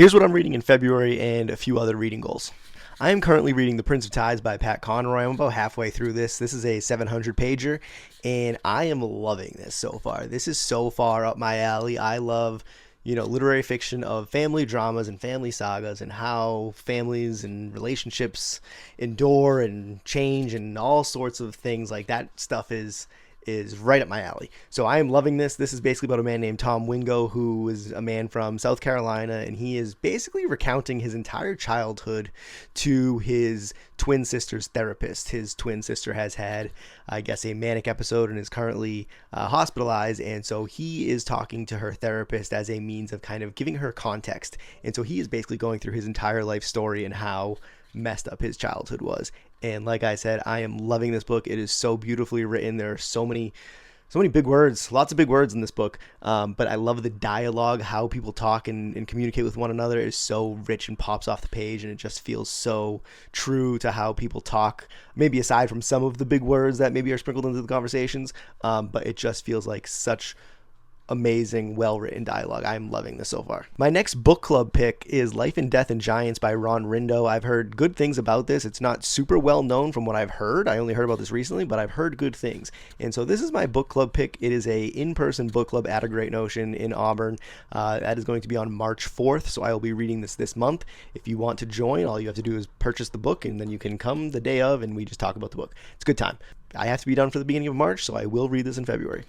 Here's what I'm reading in February and a few other reading goals. I am currently reading The Prince of Tides by Pat Conroy. I'm about halfway through this. This is a 700 pager, and I am loving this so far. This is so far up my alley. I love, literary fiction of family dramas and family sagas and how families and relationships endure and change and all sorts of things like that stuff is right up my alley. So I am loving this. This is basically about a man named Tom Wingo, who is a man from South Carolina, and he is basically recounting his entire childhood to his twin sister's therapist. His twin sister has had, I guess, a manic episode and is currently hospitalized, and so he is talking to her therapist as a means of kind of giving her context. And so he is basically going through his entire life story and how messed up his childhood was. And like I said, I am loving this book. It is so beautifully written. There are so many big words, lots of big words in this book. But I love the dialogue, how people talk and communicate with one another is so rich and pops off the page, and it just feels so true to how people talk, maybe aside from some of the big words that maybe are sprinkled into the conversations. But it just feels like such amazing, well-written dialogue. I'm loving this so far. My next book club pick is Life and Death and Giants by Ron Rindo. I've heard good things about this. It's not super well known from what I've heard. I only heard about this recently, but I've heard good things. And so this is my book club pick. It is a in-person book club at A Great Notion in Auburn. That is going to be on March 4th, so I will be reading this month. If you want to join, all you have to do is purchase the book, and then you can come the day of, and we just talk about the book. It's a good time. I have to be done for the beginning of March, so I will read this in February.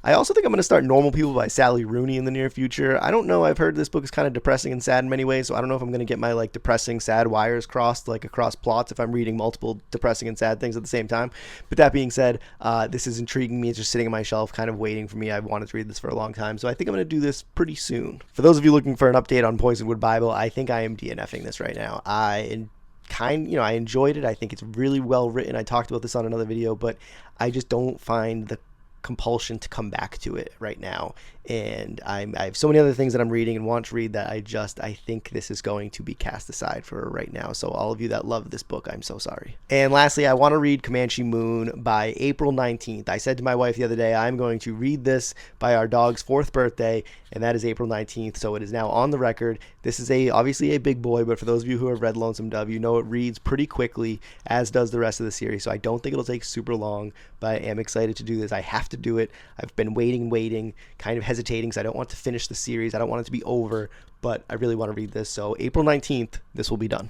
I also think I'm going to start Normal People by Sally Rooney in the near future. I don't know. I've heard this book is kind of depressing and sad in many ways, so I don't know if I'm going to get my depressing, sad wires crossed across plots if I'm reading multiple depressing and sad things at the same time. But that being said, this is intriguing me. It's just sitting on my shelf, kind of waiting for me. I've wanted to read this for a long time, so I think I'm going to do this pretty soon. For those of you looking for an update on Poisonwood Bible, I think I am DNFing this right now. I enjoyed it. I think it's really well written. I talked about this on another video, but I just don't find the compulsion to come back to it right now. And I have so many other things that I'm reading and want to read that I think this is going to be cast aside for right now. So all of you that love this book, I'm so sorry. And lastly, I want to read Comanche Moon by April 19th. I said to my wife the other day, I'm going to read this by our dog's 4th birthday, and that is April 19th. So it is now on the record. This is obviously a big boy, but for those of you who have read Lonesome Dove, you know it reads pretty quickly, as does the rest of the series. So I don't think it'll take super long, but I am excited to do this. I have to do it. I've been waiting, kind of hesitating because I don't want to finish the series. I don't want it to be over, but I really want to read this. So April 19th, this will be done.